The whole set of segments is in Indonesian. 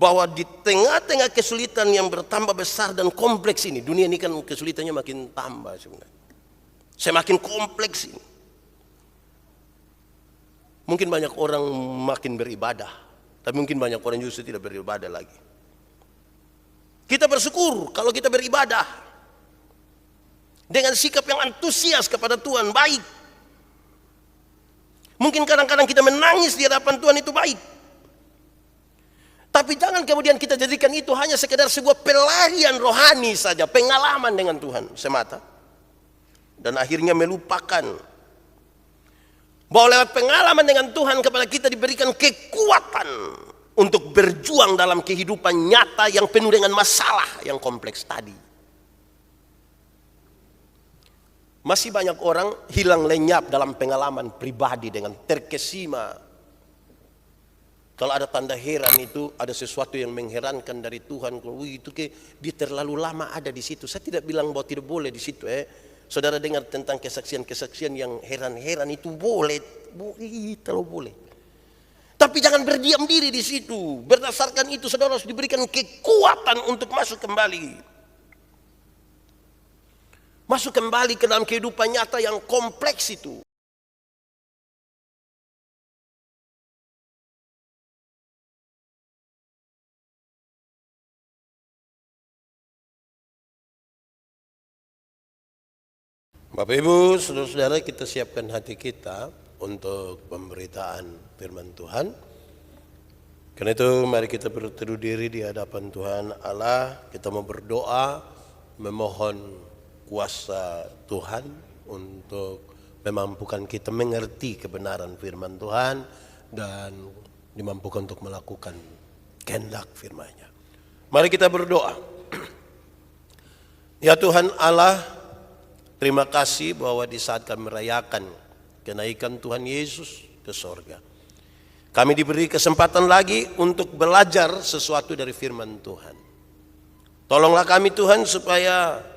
bahwa di tengah-tengah kesulitan yang bertambah besar dan kompleks ini, dunia ini kan kesulitannya makin tambah sebenarnya, semakin kompleks ini. Mungkin banyak orang makin beribadah, tapi mungkin banyak orang justru tidak beribadah lagi. Kita bersyukur kalau kita beribadah dengan sikap yang antusias kepada Tuhan, baik. Mungkin kadang-kadang kita menangis di hadapan Tuhan, itu baik. Tapi jangan kemudian kita jadikan itu hanya sekedar sebuah pelarian rohani saja, pengalaman dengan Tuhan semata. Dan akhirnya melupakan bahwa lewat pengalaman dengan Tuhan kepada kita diberikan kekuatan untuk berjuang dalam kehidupan nyata yang penuh dengan masalah yang kompleks tadi. Masih banyak orang hilang lenyap dalam pengalaman pribadi dengan terkesima. Kalau ada tanda heran itu ada sesuatu yang mengherankan dari Tuhan. Kalau itu dia terlalu lama ada di situ. Saya tidak bilang bahwa tidak boleh di situ. Saudara dengar tentang kesaksian-kesaksian yang heran-heran itu boleh, terlalu boleh. Tapi jangan berdiam diri di situ. Berdasarkan itu saudara harus diberikan kekuatan untuk masuk kembali. Masuk kembali ke dalam kehidupan nyata yang kompleks itu. Bapak Ibu, saudara-saudara, kita siapkan hati kita untuk pemberitaan firman Tuhan. Karena itu mari kita berteduh diri di hadapan Tuhan Allah. Kita mau berdoa, memohon kuasa Tuhan untuk memampukan kita mengerti kebenaran firman Tuhan dan dimampukan untuk melakukan kehendak firman-Nya. Mari kita berdoa. Ya Tuhan Allah, terima kasih bahwa di saat kami merayakan kenaikan Tuhan Yesus ke sorga, kami diberi kesempatan lagi untuk belajar sesuatu dari firman Tuhan. Tolonglah kami Tuhan supaya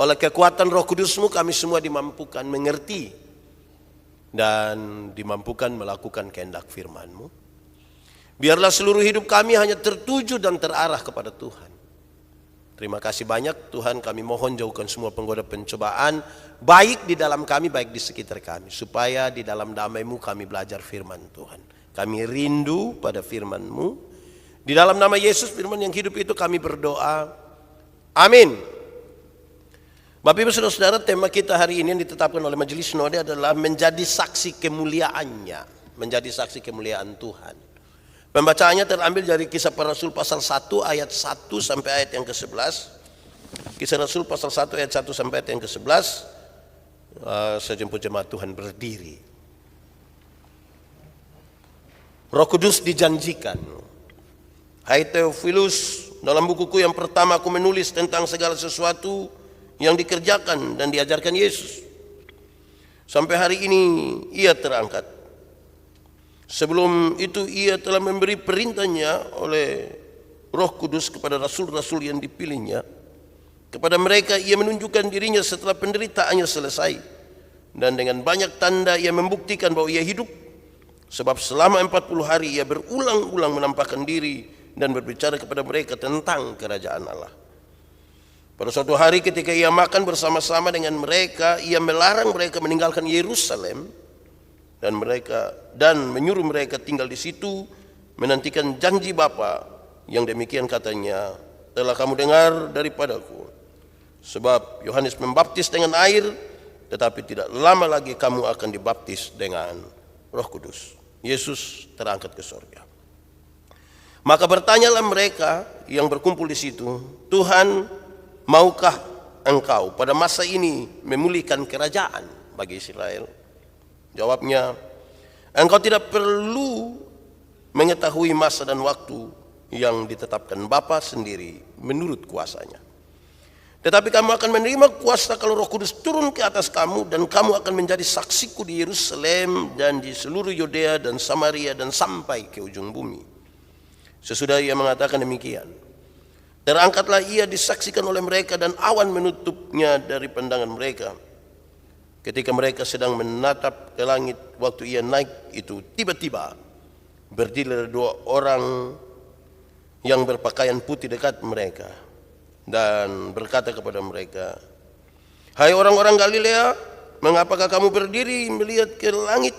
oleh kekuatan Roh Kudus-Mu kami semua dimampukan mengerti dan dimampukan melakukan kehendak firman-Mu. Biarlah seluruh hidup kami hanya tertuju dan terarah kepada Tuhan. Terima kasih banyak Tuhan, kami mohon jauhkan semua penggoda pencobaan, baik di dalam kami, baik di sekitar kami. Supaya di dalam damai-Mu kami belajar firman Tuhan. Kami rindu pada firman-Mu. Di dalam nama Yesus, firman yang hidup itu kami berdoa. Amin. Bapak Ibu Saudara-saudara, tema kita hari ini yang ditetapkan oleh Majelis Sinode adalah menjadi saksi kemuliaannya. Menjadi saksi kemuliaan Tuhan. Pembacaannya terambil dari Kisah Para Rasul pasal 1 ayat 1 sampai ayat yang ke-11. Kisah Rasul pasal 1 ayat 1 sampai ayat yang ke-11. Saya jemput jemaat Tuhan berdiri. Roh Kudus dijanjikan. Hai Theophilus, dalam bukuku yang pertama aku menulis tentang segala sesuatu yang dikerjakan dan diajarkan Yesus. Sampai hari ini ia terangkat. Sebelum itu ia telah memberi perintahnya oleh Roh Kudus kepada rasul-rasul yang dipilihnya. Kepada mereka ia menunjukkan dirinya setelah penderitaannya selesai. Dan dengan banyak tanda ia membuktikan bahwa ia hidup. Sebab selama 40 hari ia berulang-ulang menampakkan diri dan berbicara kepada mereka tentang kerajaan Allah. Pada suatu hari ketika ia makan bersama-sama dengan mereka, ia melarang mereka meninggalkan Yerusalem. Dan menyuruh mereka tinggal di situ menantikan janji Bapa yang demikian katanya, telah kamu dengar daripadaku. Sebab Yohanes membaptis dengan air, tetapi tidak lama lagi kamu akan dibaptis dengan Roh Kudus. Yesus terangkat ke sorga. Maka bertanyalah mereka yang berkumpul di situ, Tuhan, maukah Engkau pada masa ini memulihkan kerajaan bagi Israel? Jawabnya, engkau tidak perlu mengetahui masa dan waktu yang ditetapkan Bapa sendiri menurut kuasanya. Tetapi kamu akan menerima kuasa kalau Roh Kudus turun ke atas kamu, dan kamu akan menjadi saksiku di Yerusalem dan di seluruh Yudea dan Samaria dan sampai ke ujung bumi. Sesudah ia mengatakan demikian, terangkatlah ia disaksikan oleh mereka dan awan menutupnya dari pandangan mereka. Ketika mereka sedang menatap ke langit waktu ia naik itu, tiba-tiba berdirilah 2 orang yang berpakaian putih dekat mereka dan berkata kepada mereka, "Hai orang-orang Galilea, mengapakah kamu berdiri melihat ke langit?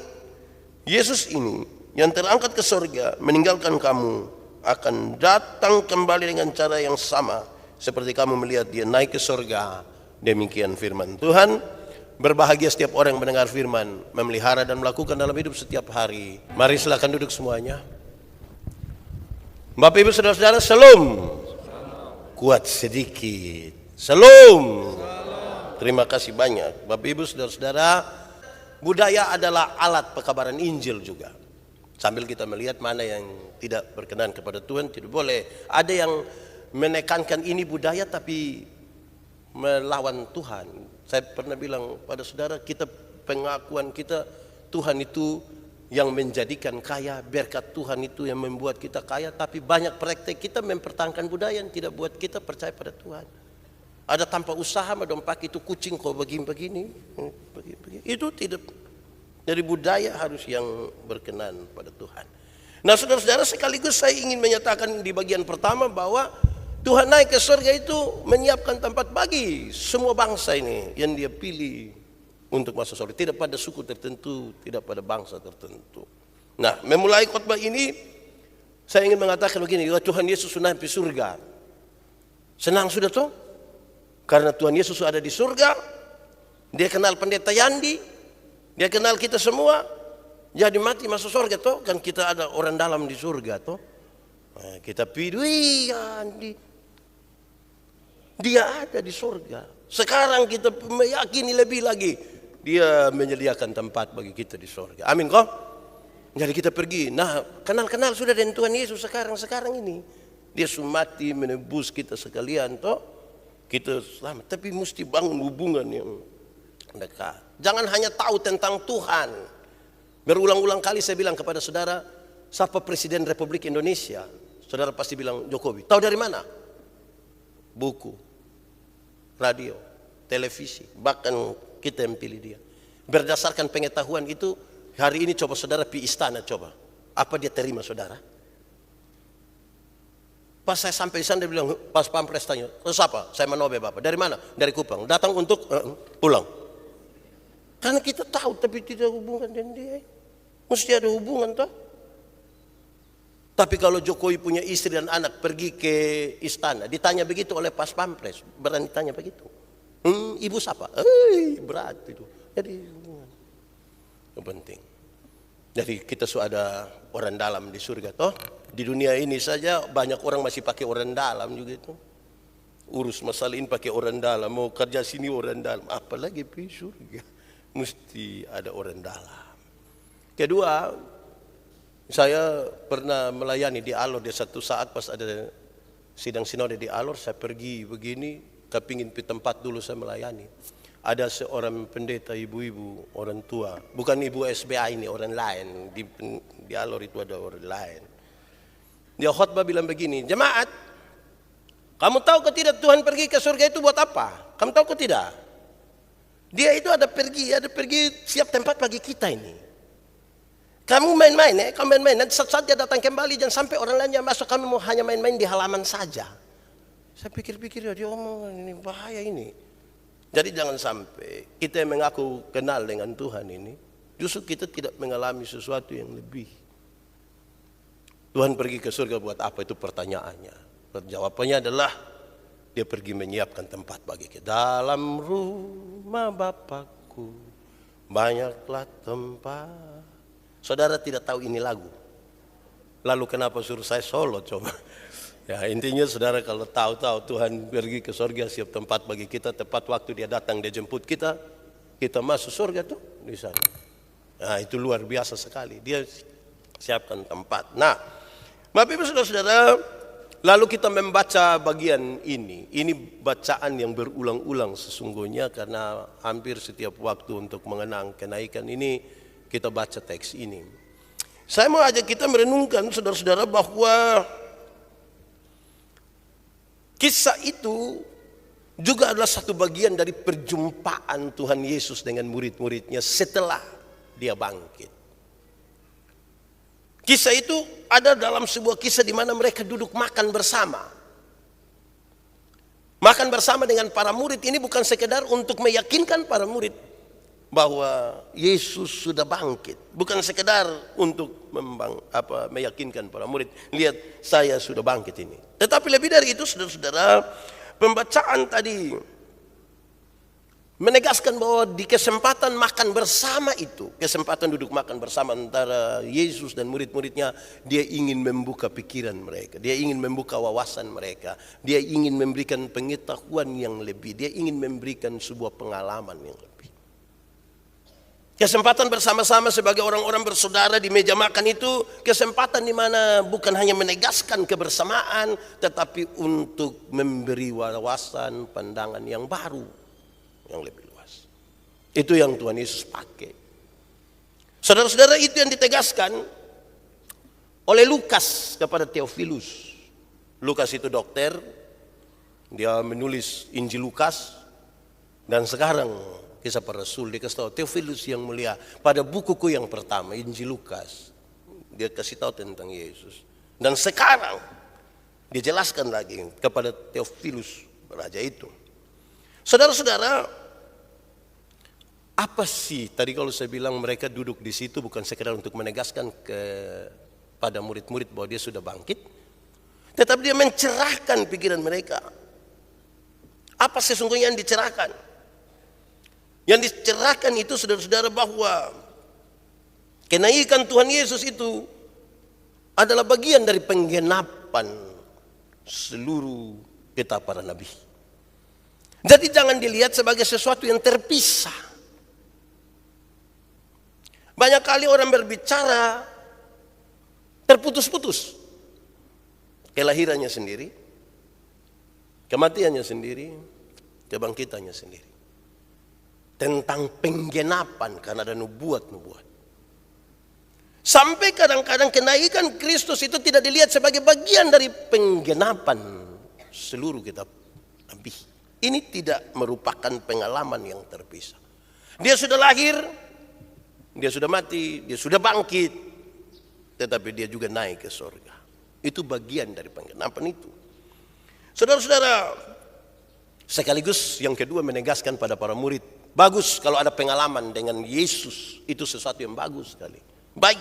Yesus ini yang terangkat ke surga meninggalkan kamu akan datang kembali dengan cara yang sama seperti kamu melihat dia naik ke surga." Demikian firman Tuhan. Berbahagia setiap orang yang mendengar firman, memelihara dan melakukan dalam hidup setiap hari. Mari silakan duduk semuanya. Bapak Ibu Saudara-saudara, shalom. Kuat sedikit. Shalom. Terima kasih banyak. Bapak Ibu Saudara-saudara, budaya adalah alat pekabaran Injil juga. Sambil kita melihat mana yang tidak berkenan kepada Tuhan, tidak boleh. Ada yang menekankan ini budaya tapi melawan Tuhan. Saya pernah bilang pada saudara, kita pengakuan kita Tuhan itu yang menjadikan kaya, berkat Tuhan itu yang membuat kita kaya, tapi banyak praktek kita mempertahankan budaya yang tidak buat kita percaya pada Tuhan. Ada tanpa usaha mendompak itu kucing kok begini-begini, itu tidak. Dari budaya harus yang berkenan pada Tuhan. Nah saudara-saudara, sekaligus saya ingin menyatakan di bagian pertama bahwa Tuhan naik ke surga itu menyiapkan tempat bagi semua bangsa ini yang dia pilih untuk masuk surga. Tidak pada suku tertentu, tidak pada bangsa tertentu. Nah, memulai khotbah ini saya ingin mengatakan begini, Tuhan Yesus sudah sampai surga. Senang sudah toh? Karena Tuhan Yesus ada di surga. Dia kenal pendeta Yandi, dia kenal kita semua. Jadi mati masuk surga toh? Kan kita ada orang dalam di surga toh? Nah, kita pilih Yandi. Dia ada di surga. Sekarang kita meyakini lebih lagi. Dia menyediakan tempat bagi kita di surga. Amin kok? Jadi kita pergi. Nah, kenal-kenal sudah dengan Tuhan Yesus sekarang ini. Dia mati menebus kita sekalian toh. Kita selamat. Tapi mesti bangun hubungan yang dekat. Jangan hanya tahu tentang Tuhan. Berulang-ulang kali saya bilang kepada saudara, siapa Presiden Republik Indonesia? Saudara pasti bilang Jokowi. Tahu dari mana? Buku, radio, televisi, bahkan kita yang pilih dia. Berdasarkan pengetahuan itu, hari ini coba saudara pergi istana coba. Apa dia terima saudara? Pas saya sampai di sana dia bilang, pas pampres tanya, terus apa? Saya menobe bapak. Dari mana? Dari Kupang. Datang untuk pulang. Karena kita tahu tapi tidak hubungan dengan dia. Mesti ada hubungan toh. Tapi kalau Jokowi punya istri dan anak pergi ke istana, ditanya begitu oleh pas pampres, berani tanya begitu. Ibu siapa? Berat itu. Jadi itu penting. Jadi kita sudah ada orang dalam di surga toh. Di dunia ini saja banyak orang masih pakai orang dalam juga itu. Urus masalah ini pakai orang dalam, mau kerja sini orang dalam, apalagi di surga. Mesti ada orang dalam. Kedua, saya pernah melayani di Alor di satu saat pas ada sidang sinode di Alor, saya pergi begini, kepingin di tempat dulu saya melayani. Ada seorang pendeta ibu-ibu, orang tua, bukan ibu SBA ini, orang lain. Di Alor itu ada orang lain. Dia khotbah bilang begini, jemaat, kamu tahu ke tidak Tuhan pergi ke surga itu buat apa? Kamu tahu ke tidak? Dia itu ada pergi siap tempat bagi kita ini. Kamu main-main ya, kamu main-main. Nanti saat dia datang kembali, jangan sampai orang lain yang masuk, kamu mau hanya main-main di halaman saja. Saya pikir-pikir ya, dia omong ini bahaya ini. Jadi jangan sampai kita yang mengaku kenal dengan Tuhan ini, justru kita tidak mengalami sesuatu yang lebih. Tuhan pergi ke surga buat apa itu pertanyaannya. Jawabannya adalah dia pergi menyiapkan tempat bagi kita. Dalam rumah Bapakku banyaklah tempat. Saudara tidak tahu ini lagu. Lalu kenapa suruh saya solo coba? Ya intinya saudara kalau tahu Tuhan pergi ke surga siap tempat bagi kita, tepat waktu dia datang dia jemput kita masuk surga tuh di sana. Nah itu luar biasa sekali. Dia siapkan tempat. Nah, Bapak Ibu Saudara-saudara, lalu kita membaca bagian ini. Ini bacaan yang berulang-ulang sesungguhnya karena hampir setiap waktu untuk mengenang kenaikan ini kita baca teks ini. Saya mau ajak kita merenungkan saudara-saudara bahwa kisah itu juga adalah satu bagian dari perjumpaan Tuhan Yesus dengan murid-muridnya setelah dia bangkit. Kisah itu ada dalam sebuah kisah di mana mereka duduk makan bersama. Makan bersama dengan para murid ini bukan sekedar untuk meyakinkan para murid bahwa Yesus sudah bangkit. Bukan sekedar untuk meyakinkan para murid, lihat saya sudah bangkit ini. Tetapi lebih dari itu, saudara-saudara, pembacaan tadi menegaskan bahwa di kesempatan makan bersama itu, kesempatan duduk makan bersama antara Yesus dan murid-muridnya, dia ingin membuka pikiran mereka, dia ingin membuka wawasan mereka, dia ingin memberikan pengetahuan yang lebih, dia ingin memberikan sebuah pengalaman yang lebih. Kesempatan bersama-sama sebagai orang-orang bersaudara di meja makan itu kesempatan di mana bukan hanya menegaskan kebersamaan, tetapi untuk memberi wawasan pandangan yang baru, yang lebih luas. Itu yang Tuhan Yesus pakai. Saudara-saudara, itu yang ditegaskan oleh Lukas kepada Theophilus. Lukas itu dokter, dia menulis Injil Lukas, dan sekarang Kisah Para Rasul dia kasih tahu, Theophilus yang mulia, pada bukuku yang pertama Injil Lukas, dia kasih tahu tentang Yesus. Dan sekarang dia jelaskan lagi kepada Theophilus raja itu. Saudara-saudara, apa sih tadi kalau saya bilang mereka duduk di situ bukan sekedar untuk menegaskan kepada murid-murid bahwa dia sudah bangkit, tetapi dia mencerahkan pikiran mereka. Apa sesungguhnya yang dicerahkan? Yang dicerahkan itu, saudara-saudara, bahwa kenaikan Tuhan Yesus itu adalah bagian dari penggenapan seluruh kitab para nabi. Jadi jangan dilihat sebagai sesuatu yang terpisah. Banyak kali orang berbicara terputus-putus. Kelahirannya sendiri, kematiannya sendiri, kebangkitannya sendiri. Tentang penggenapan karena ada nubuat-nubuat. Sampai kadang-kadang kenaikan Kristus itu tidak dilihat sebagai bagian dari penggenapan seluruh kitab nabi. Ini tidak merupakan pengalaman yang terpisah. Dia sudah lahir, dia sudah mati, dia sudah bangkit, tetapi dia juga naik ke surga. Itu bagian dari penggenapan itu. Saudara-saudara, sekaligus yang kedua menegaskan pada para murid, bagus kalau ada pengalaman dengan Yesus, itu sesuatu yang bagus sekali. Baik.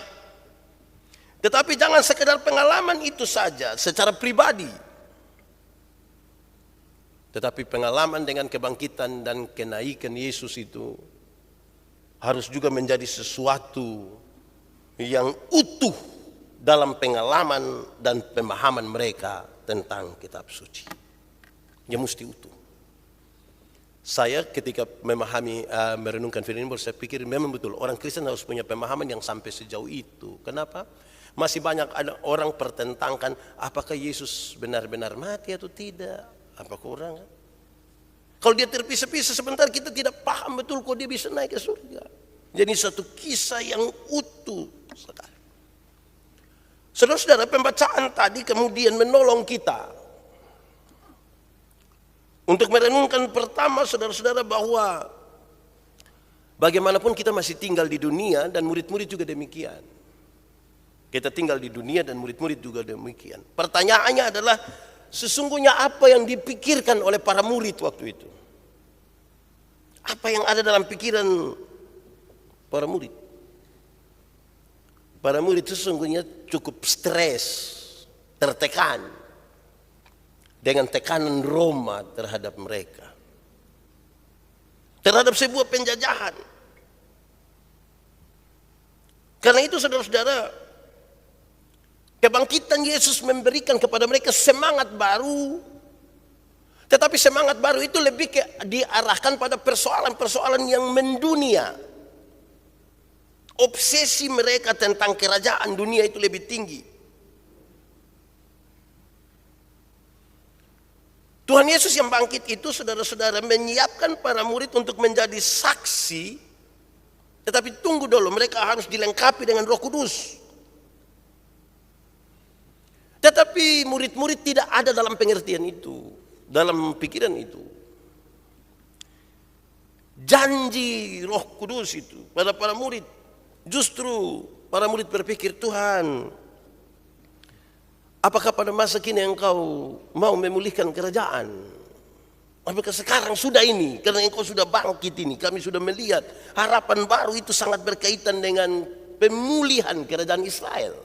Tetapi jangan sekedar pengalaman itu saja secara pribadi. Tetapi pengalaman dengan kebangkitan dan kenaikan Yesus itu harus juga menjadi sesuatu yang utuh dalam pengalaman dan pemahaman mereka tentang kitab suci. Dia mesti utuh. Saya ketika memahami, merenungkan firman ini, saya pikir memang betul orang Kristen harus punya pemahaman yang sampai sejauh itu. Kenapa? Masih banyak ada orang pertentangkan apakah Yesus benar-benar mati atau tidak. Apakah orang? Kalau dia terpisah-pisah sebentar, kita tidak paham betul kok dia bisa naik ke surga. Jadi satu kisah yang utuh sekali. Saudara-saudara, pembacaan tadi kemudian menolong kita untuk merenungkan pertama, saudara-saudara, bahwa bagaimanapun kita masih tinggal di dunia dan murid-murid juga demikian. Kita tinggal di dunia dan murid-murid juga demikian. Pertanyaannya adalah sesungguhnya apa yang dipikirkan oleh para murid waktu itu? Apa yang ada dalam pikiran para murid? Para murid sesungguhnya cukup stres, tertekan dengan tekanan Roma terhadap mereka, terhadap sebuah penjajahan. Karena itu, saudara-saudara, kebangkitan Yesus memberikan kepada mereka semangat baru. Tetapi semangat baru itu lebih diarahkan pada persoalan-persoalan yang mendunia. Obsesi mereka tentang kerajaan dunia itu lebih tinggi. Tuhan Yesus yang bangkit itu, saudara-saudara, menyiapkan para murid untuk menjadi saksi. Tetapi tunggu dulu, mereka harus dilengkapi dengan Roh Kudus. Tetapi murid-murid tidak ada dalam pengertian itu, dalam pikiran itu. Janji Roh Kudus itu pada para murid justru para murid berpikir, Tuhan, apakah pada masa kini Engkau mau memulihkan kerajaan? Apakah sekarang sudah ini? Karena Engkau sudah bangkit ini, kami sudah melihat harapan baru itu sangat berkaitan dengan pemulihan kerajaan Israel.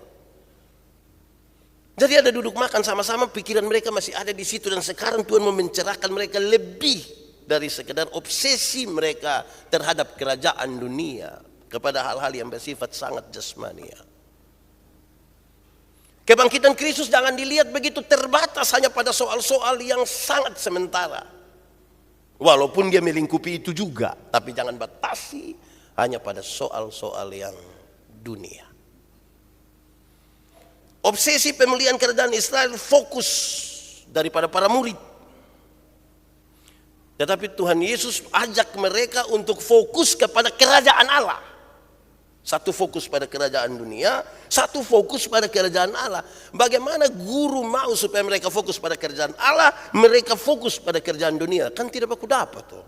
Jadi ada duduk makan sama-sama, pikiran mereka masih ada di situ, dan sekarang Tuhan mau mencerahkan mereka lebih dari sekedar obsesi mereka terhadap kerajaan dunia kepada hal-hal yang bersifat sangat jasmania. Kebangkitan Kristus jangan dilihat begitu terbatas hanya pada soal-soal yang sangat sementara. Walaupun dia melingkupi itu juga, tapi jangan batasi hanya pada soal-soal yang dunia. Obsesi pemulihan kerajaan Israel fokus daripada para murid. Tetapi Tuhan Yesus ajak mereka untuk fokus kepada kerajaan Allah. Satu fokus pada kerajaan dunia, satu fokus pada kerajaan Allah. Bagaimana guru mau supaya mereka fokus pada kerajaan Allah, mereka fokus pada kerajaan dunia? Kan tidak baku dapat tuh.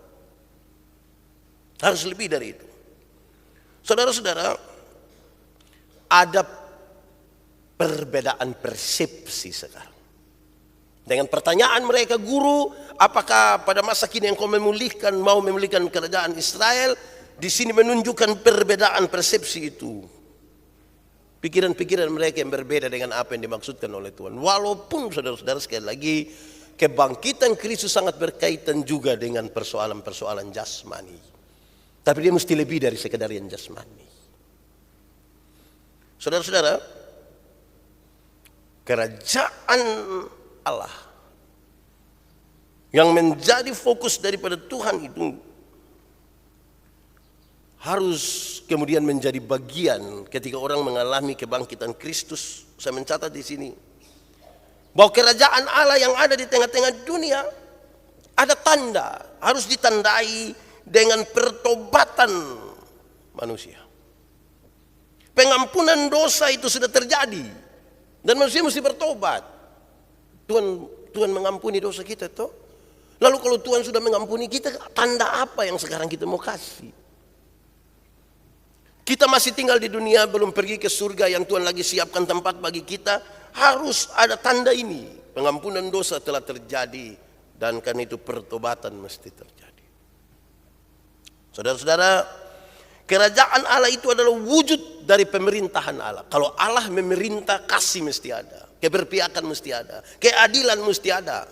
Harus lebih dari itu. Saudara-saudara, ada perbedaan persepsi sekarang. Dengan pertanyaan mereka, guru, apakah pada masa kini Engkau mau memulihkan kerajaan Israel? Di sini menunjukkan perbedaan persepsi itu. Pikiran-pikiran mereka yang berbeda dengan apa yang dimaksudkan oleh Tuhan. Walaupun saudara-saudara sekali lagi, kebangkitan Kristus sangat berkaitan juga dengan persoalan-persoalan jasmani. Tapi dia mesti lebih dari sekedar yang jasmani. Saudara-saudara, kerajaan Allah yang menjadi fokus daripada Tuhan itu harus kemudian menjadi bagian ketika orang mengalami kebangkitan Kristus. Saya mencatat di sini bahwa kerajaan Allah yang ada di tengah-tengah dunia ada tanda, harus ditandai dengan pertobatan manusia. Pengampunan dosa itu sudah terjadi dan manusia mesti bertobat. Tuhan mengampuni dosa kita toh. Lalu kalau Tuhan sudah mengampuni kita, tanda apa yang sekarang kita mau kasih? Kita masih tinggal di dunia, belum pergi ke surga yang Tuhan lagi siapkan tempat bagi kita. Harus ada tanda ini. Pengampunan dosa telah terjadi, dan karena itu pertobatan mesti terjadi. Saudara-saudara, kerajaan Allah itu adalah wujud dari pemerintahan Allah. Kalau Allah memerintah, kasih mesti ada, keberpihakan mesti ada, keadilan mesti ada.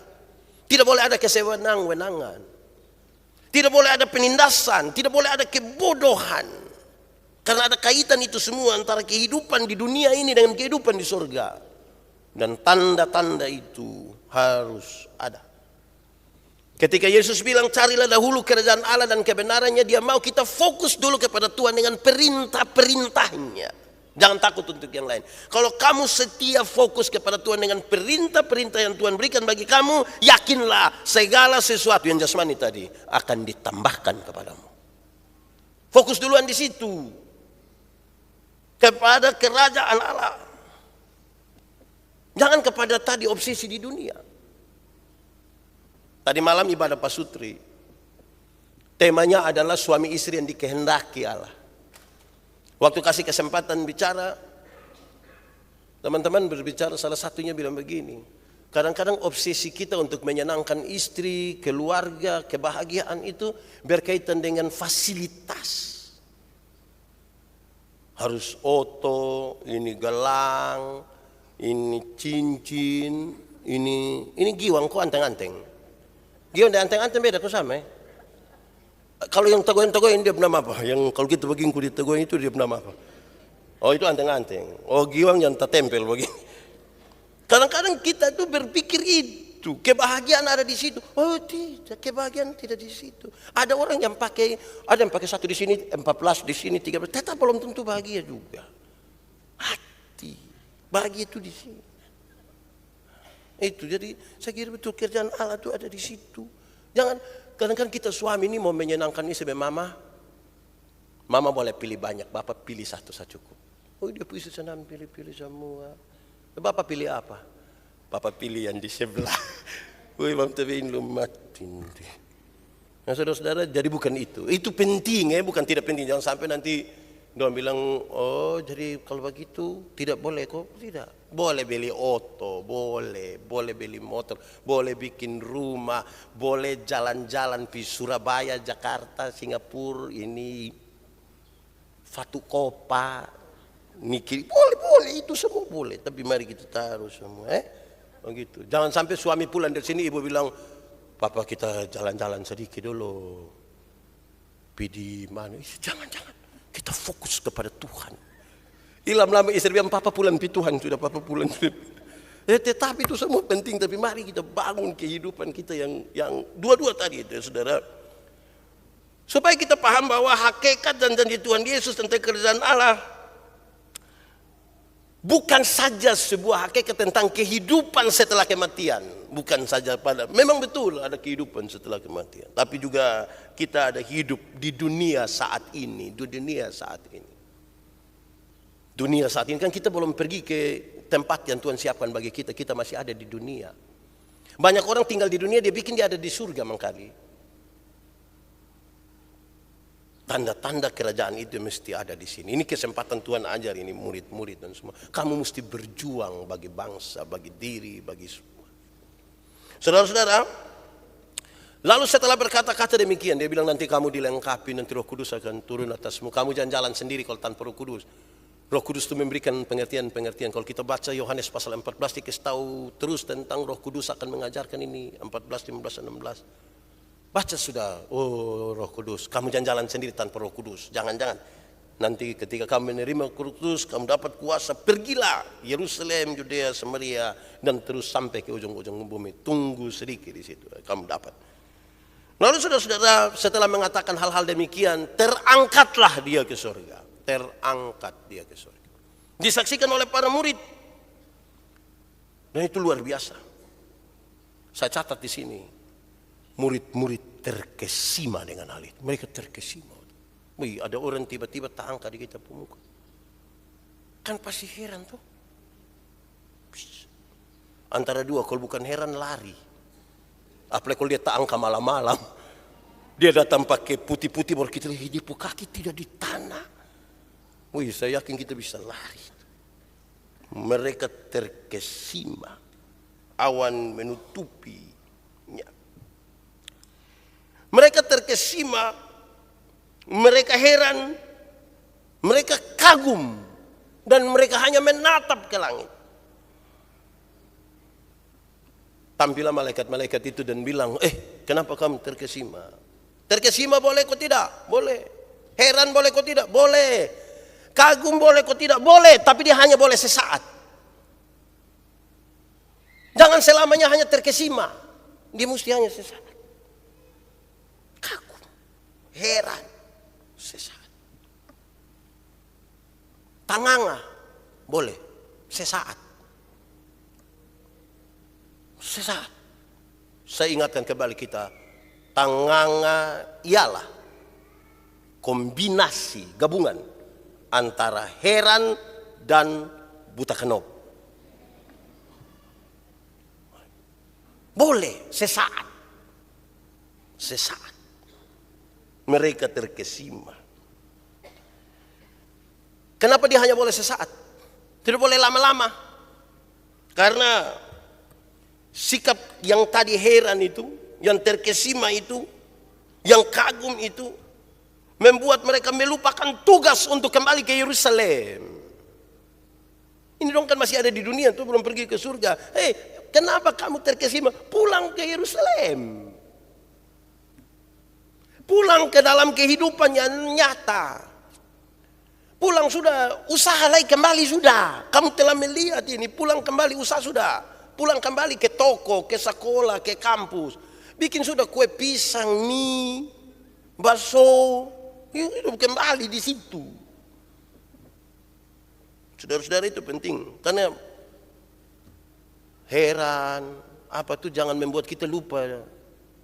Tidak boleh ada kesewenang-wenangan, tidak boleh ada penindasan, tidak boleh ada kebodohan. Karena ada kaitan itu semua antara kehidupan di dunia ini dengan kehidupan di surga. Dan tanda-tanda itu harus ada. Ketika Yesus bilang carilah dahulu kerajaan Allah dan kebenarannya, dia mau kita fokus dulu kepada Tuhan dengan perintah-perintahnya. Jangan takut untuk yang lain. Kalau kamu setia fokus kepada Tuhan dengan perintah-perintah yang Tuhan berikan bagi kamu, yakinlah segala sesuatu yang jasmani tadi akan ditambahkan kepadamu. Fokus duluan di situ. Kepada kerajaan Allah. Jangan kepada tadi obsesi di dunia. Tadi malam ibadah pasutri, temanya adalah suami istri yang dikehendaki Allah. Waktu kasih kesempatan bicara, teman-teman berbicara, salah satunya bilang begini, kadang-kadang obsesi kita untuk menyenangkan istri, keluarga, kebahagiaan itu berkaitan dengan fasilitas. Harus oto, ini gelang, ini cincin, ini giwang kok anteng-anteng. Giwang dan anteng-anteng beda kok sama. Kalau yang tegoin dia bernama apa? Yang kalau kita begini di tegoin itu dia bernama apa? Oh itu anteng-anteng. Oh giwang yang tertempel begini. Kadang-kadang kita tuh berpikir itu. Kebahagiaan ada di situ. Oh tidak, kebahagiaan tidak di situ. Ada orang yang pakai, ada yang pakai satu di sini, 14 di sini, 13. Tetap belum tentu bahagia juga. Hati bahagia itu di sini. Itu jadi saya kira betul kerjaan Allah itu ada di situ. Jangan kadang-kadang kita suami ini mau menyenangkan istri mama. Mama boleh pilih banyak, bapak pilih satu saja cukup. Oh dia bisa senang pilih-pilih semua. Bapak pilih apa? Bapak pilih yang di sebelah. Woi, Bang Tebin lu mati. Nah, saudara-saudara, jadi bukan itu. Itu penting ya, bukan tidak penting. Jangan sampai nanti Dia bilang, oh jadi kalau begitu tidak boleh kok? Tidak. Boleh beli oto, boleh beli motor, boleh bikin rumah, boleh jalan-jalan di Surabaya, Jakarta, Singapura, ini Fatu Kopa, Niki, boleh itu semua boleh. Tapi mari kita taruh semua, begitu. Jangan sampai suami pulang dari sini, ibu bilang, papa kita jalan-jalan sedikit dulu. Pidi mana? Jangan. Kita fokus kepada Tuhan. Lama-lama istri bilang, papa pulang pi Tuhan, sudah papa pulang. Tetapi itu semua penting, tapi mari kita bangun kehidupan kita yang dua-dua tadi itu, saudara. Supaya kita paham bahwa hakikat dan janji Tuhan Yesus tentang kerajaan Allah bukan saja sebuah hakikat tentang kehidupan setelah kematian. Bukan saja memang betul ada kehidupan setelah kematian. Tapi juga kita ada hidup di dunia saat ini. Dunia saat ini kan kita belum pergi ke tempat yang Tuhan siapkan bagi kita. Kita masih ada di dunia. Banyak orang tinggal di dunia, dia bikin dia ada di surga mangkali. Tanda-tanda kerajaan itu mesti ada di sini. Ini kesempatan Tuhan ajar ini murid-murid dan semua. Kamu mesti berjuang bagi bangsa, bagi diri, bagi semua. Saudara-saudara, lalu setelah berkata-kata demikian, dia bilang nanti kamu dilengkapi, nanti Roh Kudus akan turun atasmu. Kamu jangan jalan sendiri kalau tanpa Roh Kudus. Roh Kudus itu memberikan pengertian-pengertian. Kalau kita baca Yohanes pasal 14, dikasih tahu terus tentang Roh Kudus akan mengajarkan ini. 14, 15, 16. Baca sudah, oh Roh Kudus, kamu jangan jalan sendiri tanpa Roh Kudus. Jangan. Nanti ketika kamu menerima Roh Kudus, kamu dapat kuasa, pergilah Yerusalem, Yudea, Samaria, dan terus sampai ke ujung-ujung bumi. Tunggu sedikit di situ, kamu dapat. Lalu saudara-saudara, setelah mengatakan hal-hal demikian, terangkatlah dia ke surga. Terangkat dia ke surga. Disaksikan oleh para murid. Dan itu luar biasa. Saya catat di sini. Murid-murid terkesima dengan hal itu. Mereka terkesima. Wih, ada orang tiba-tiba tak angkat di kita pemuka. Kan pasti heran tuh. Antara dua, kalau bukan heran lari. Apalagi kalau dia tak angkat malam-malam. Dia datang pakai putih-putih baru kita lihat di kaki tidak di tanah. Wih, saya yakin kita bisa lari. Mereka terkesima. Awan menutupinya. Mereka terkesima, mereka heran, mereka kagum, dan mereka hanya menatap ke langit. Tampillah malaikat-malaikat itu dan bilang, kenapa kamu terkesima? Terkesima boleh kok tidak? Boleh. Heran boleh kok tidak? Boleh. Kagum boleh kok tidak? Boleh, tapi dia hanya boleh sesaat. Jangan selamanya hanya terkesima. Dia mesti hanya sesaat. Kagum, heran, sesaat. Tanganga, boleh, sesaat. Sesaat. Saya ingatkan kembali kita, tanganga ialah kombinasi, gabungan antara heran dan buta kenop. Boleh, sesaat. Sesaat. Mereka terkesima. Kenapa dia hanya boleh sesaat? Tidak boleh lama-lama. Karena sikap yang tadi heran itu, yang terkesima itu, yang kagum itu, membuat mereka melupakan tugas untuk kembali ke Yerusalem. Ini dong kan masih ada di dunia, tuh belum pergi ke surga. Kenapa kamu terkesima? Pulang ke Yerusalem. Pulang ke dalam kehidupan yang nyata. Pulang sudah, usaha lagi kembali sudah. Kamu telah melihat ini, pulang kembali usaha sudah. Pulang kembali ke toko, ke sekolah, ke kampus. Bikin sudah kue pisang, mie, bakso. Hidup kembali di situ. Saudara-saudara itu penting. Karena heran, apa tuh jangan membuat kita lupa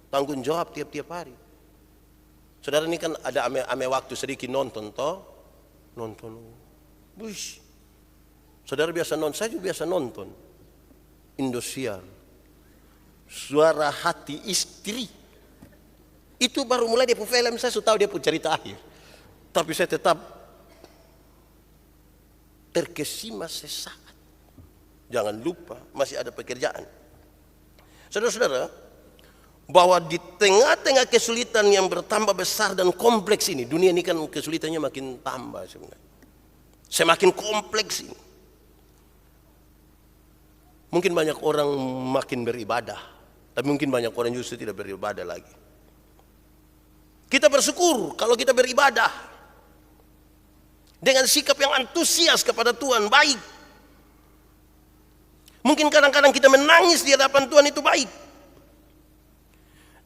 tanggung jawab tiap-tiap hari. Saudara ini kan ada ame waktu sedikit nonton toh. Nonton. Bush. Saudara biasa nonton, saya juga biasa nonton. Indosiar. Suara hati istri. Itu baru mulai dia film, saya sudah tahu dia pun cerita akhir. Tapi saya tetap terkesima sesaat. Jangan lupa masih ada pekerjaan. Saudara-saudara, bahwa di tengah-tengah kesulitan yang bertambah besar dan kompleks ini, dunia ini kan kesulitannya makin tambah sebenarnya, semakin kompleks ini. Mungkin banyak orang makin beribadah, tapi mungkin banyak orang justru tidak beribadah lagi. Kita bersyukur kalau kita beribadah dengan sikap yang antusias kepada Tuhan, baik. Mungkin kadang-kadang kita menangis di hadapan Tuhan, itu baik.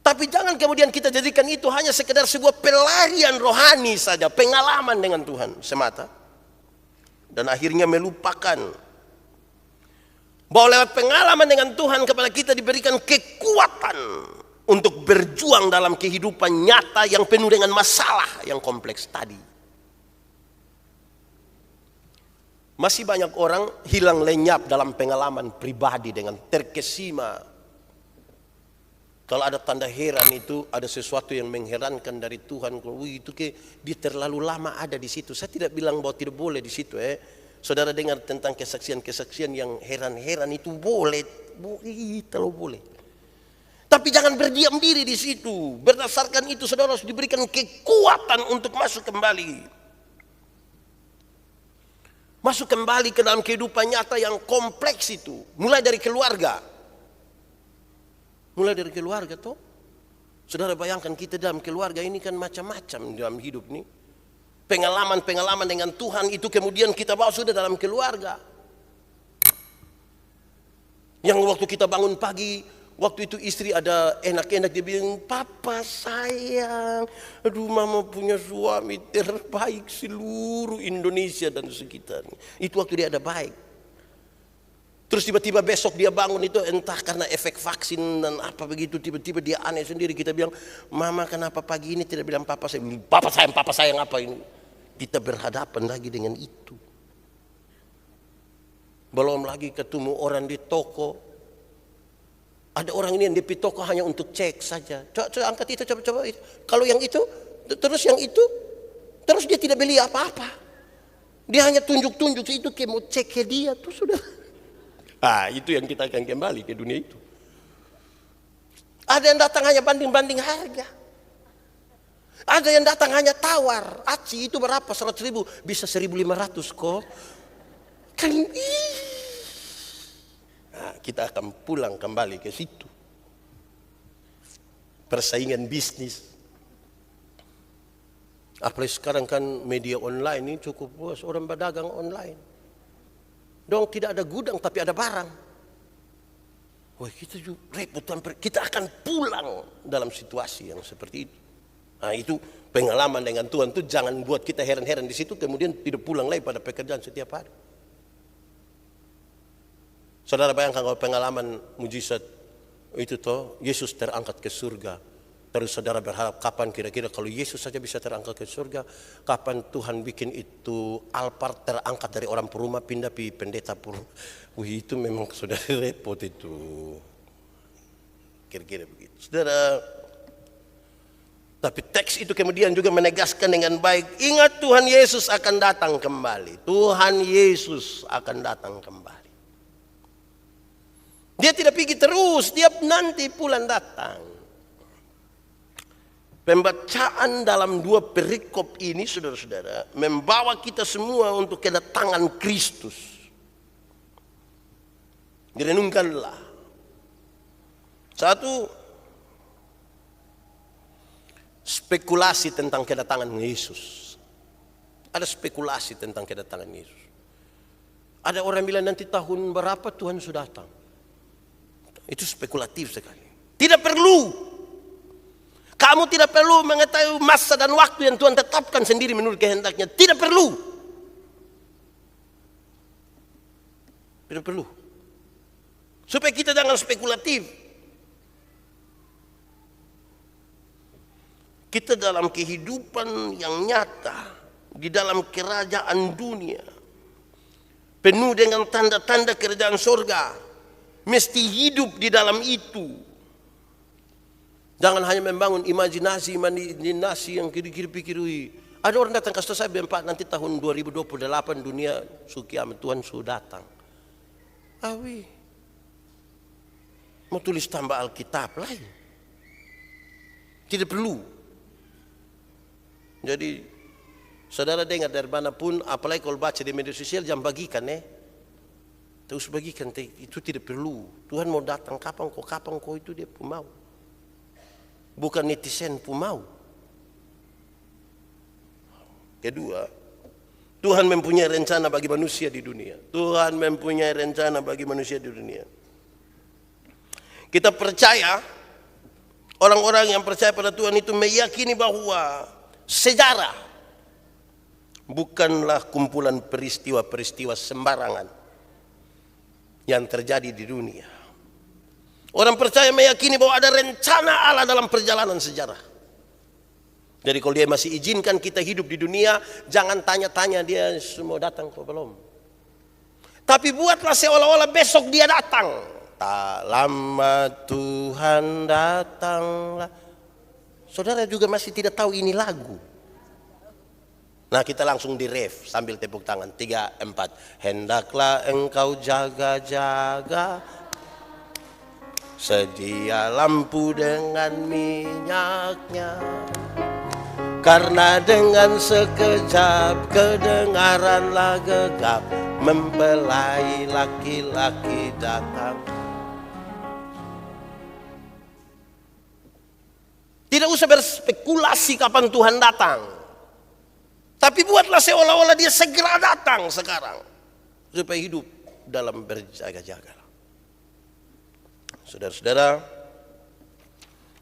Tapi jangan kemudian kita jadikan itu hanya sekedar sebuah pelarian rohani saja, pengalaman dengan Tuhan semata. Dan akhirnya melupakan bahwa lewat pengalaman dengan Tuhan kepada kita diberikan kekuatan untuk berjuang dalam kehidupan nyata yang penuh dengan masalah yang kompleks tadi. Masih banyak orang hilang lenyap dalam pengalaman pribadi dengan terkesima. Kalau ada tanda heran itu ada sesuatu yang mengherankan dari Tuhan. Itu dia terlalu lama ada di situ. Saya tidak bilang bahwa tidak boleh di situ. Saudara dengar tentang kesaksian-kesaksian yang heran-heran itu boleh, terlalu boleh. Tapi jangan berdiam diri di situ. Berdasarkan itu saudara harus diberikan kekuatan untuk masuk kembali. Masuk kembali ke dalam kehidupan nyata yang kompleks itu. Mulai dari keluarga. Mulai dari keluarga toh. Saudara bayangkan kita dalam keluarga ini kan macam-macam dalam hidup ini. Pengalaman-pengalaman dengan Tuhan itu kemudian kita bawa sudah dalam keluarga. Yang waktu kita bangun pagi, waktu itu istri ada enak-enak dia bilang, "Papa sayang, aduh mama punya suami terbaik seluruh Indonesia dan sekitarnya." Itu waktu dia ada baik. Terus tiba-tiba besok dia bangun itu entah karena efek vaksin dan apa begitu, tiba-tiba dia aneh sendiri. Kita bilang, "Mama kenapa pagi ini tidak bilang papa sayang?" Papa sayang apa ini?" Kita berhadapan lagi dengan itu. Belum lagi ketemu orang di toko. Ada orang ini yang di toko hanya untuk cek saja. Coba angkat itu, coba itu. Kalau yang itu, terus yang itu, terus dia tidak beli apa-apa. Dia hanya tunjuk-tunjuk itu kayak mau cek ke dia tuh sudah. Itu yang kita akan kembali ke dunia itu. Ada yang datang hanya banding-banding harga. Ada yang datang hanya tawar. Aci itu berapa? 100.000. Bisa 1.500 kok. Kan kita akan pulang kembali ke situ. Persaingan bisnis. Apalagi sekarang kan media online ini cukup luas. Orang berdagang online. Dong tidak ada gudang tapi ada barang. Wah kita juga repot. Kita akan pulang dalam situasi yang seperti itu. Itu pengalaman dengan Tuhan itu jangan buat kita heran-heran di situ kemudian tidak pulang lagi pada pekerjaan setiap hari. Saudara bayangkan kalau pengalaman mujizat itu toh Yesus terangkat ke surga. Terus saudara berharap kapan kira-kira kalau Yesus saja bisa terangkat ke surga, kapan Tuhan bikin itu Alphard terangkat dari orang perumah pindah ke pendeta perumah. Itu memang sudah repot itu. Kira-kira begitu. Saudara, tapi teks itu kemudian juga menegaskan dengan baik, ingat Tuhan Yesus akan datang kembali. Tuhan Yesus akan datang kembali. Dia tidak pergi terus, dia nanti pulang datang. Pembacaan dalam 2 perikop ini saudara-saudara membawa kita semua untuk kedatangan Kristus. Direnungkanlah. Satu, spekulasi tentang kedatangan Yesus. Ada spekulasi tentang kedatangan Yesus. Ada orang bilang nanti tahun berapa Tuhan sudah datang. Itu spekulatif sekali. Tidak perlu. Kamu tidak perlu mengetahui masa dan waktu yang Tuhan tetapkan sendiri menurut kehendaknya. Tidak perlu. Tidak perlu. Supaya kita jangan spekulatif. Kita dalam kehidupan yang nyata. Di dalam kerajaan dunia. Penuh dengan tanda-tanda kerajaan surga. Mesti hidup di dalam itu. Jangan hanya membangun imajinasi yang kira-kira pikir, Ada orang datang kasih saya bilang, Pak, nanti tahun 2028 dunia kiamat, Tuhan sudah datang. Awi, mau tulis tambah Alkitab lain. Tidak perlu. Jadi saudara dengar dari manapun, apalagi kalau baca di media sosial, jangan bagikan terus bagikan, itu tidak perlu. Tuhan mau datang kapan kok itu dia pun mau. Bukan netizen pun mau. Kedua, Tuhan mempunyai rencana bagi manusia di dunia. Tuhan mempunyai rencana bagi manusia di dunia. Kita percaya, orang-orang yang percaya pada Tuhan itu meyakini bahwa sejarah bukanlah kumpulan peristiwa-peristiwa sembarangan yang terjadi di dunia. Orang percaya meyakini bahwa ada rencana Allah dalam perjalanan sejarah. Jadi kalau dia masih izinkan kita hidup di dunia, jangan tanya-tanya dia semua datang kok belum. Tapi buatlah seolah-olah besok dia datang. Tak lama Tuhan datanglah. Saudara juga masih tidak tahu ini lagu. Nah, kita langsung di ref sambil tepuk tangan. 3, 4. Hendaklah engkau jaga-jaga, sedia lampu dengan minyaknya, karena dengan sekejap kedengaranlah gegap, mempelai laki-laki datang. Tidak usah berspekulasi kapan Tuhan datang. Tapi buatlah seolah-olah dia segera datang sekarang. Supaya hidup dalam berjaga-jaga. Saudara-saudara,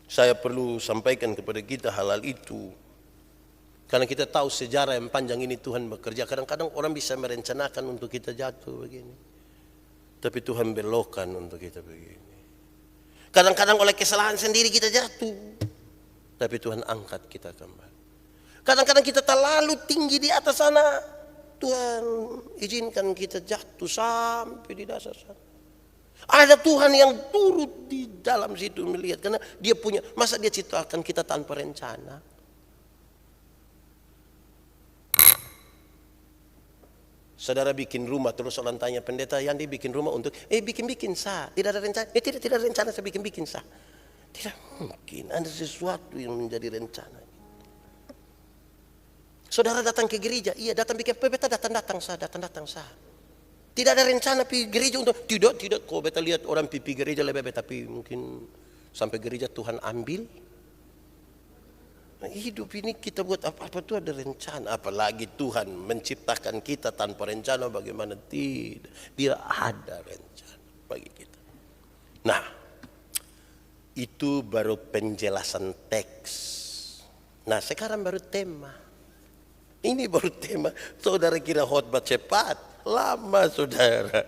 saya perlu sampaikan kepada kita hal-hal itu. Karena kita tahu sejarah yang panjang ini Tuhan bekerja. Kadang-kadang orang bisa merencanakan untuk kita jatuh begini. Tapi Tuhan belokkan untuk kita begini. Kadang-kadang oleh kesalahan sendiri kita jatuh. Tapi Tuhan angkat kita kembali. Kadang-kadang kita terlalu tinggi di atas sana. Tuhan izinkan kita jatuh sampai di dasar sana. Ada Tuhan yang turut di dalam situ melihat. Karena dia punya, masa dia ciptakan kita tanpa rencana? Saudara bikin rumah, terus orang tanya pendeta, yang dia bikin rumah untuk, bikin sah. Tidak ada rencana. Tidak ada rencana saya bikin sah. Tidak mungkin ada sesuatu yang menjadi rencana. Saudara datang ke gereja, iya datang bikin beta datang sah. Tidak ada rencana pergi gereja untuk tidak kok beta lihat orang pipi gereja lebih tapi mungkin sampai gereja Tuhan ambil. Nah, hidup ini kita buat apa-apa itu ada rencana, apalagi Tuhan menciptakan kita tanpa rencana bagaimana tidak. Dia ada rencana bagi kita. Nah, itu baru penjelasan teks. Nah, sekarang baru tema. Ini baru tema. Saudara kira khotbah cepat? Lama saudara.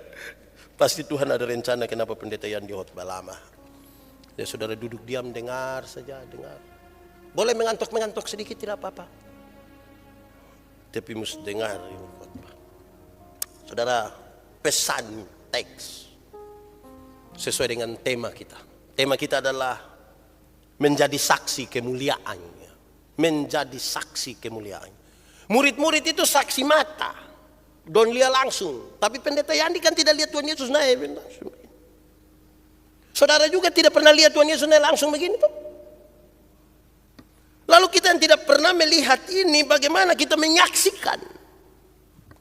Pasti Tuhan ada rencana kenapa pendeta yang di khotbah lama. Ya saudara duduk diam dengar saja, dengar. Boleh mengantuk sedikit tidak apa-apa. Tapi mesti dengar ini khotbah. Saudara, pesan teks sesuai dengan tema kita. Tema kita adalah menjadi saksi kemuliaannya. Menjadi saksi kemuliaannya. Murid-murid itu saksi mata. Don't lihat langsung. Tapi pendeta Yandi kan tidak lihat Tuhan Yesus naik langsung. Saudara juga tidak pernah lihat Tuhan Yesus naik langsung begini tuh. Lalu kita yang tidak pernah melihat ini, bagaimana kita menyaksikan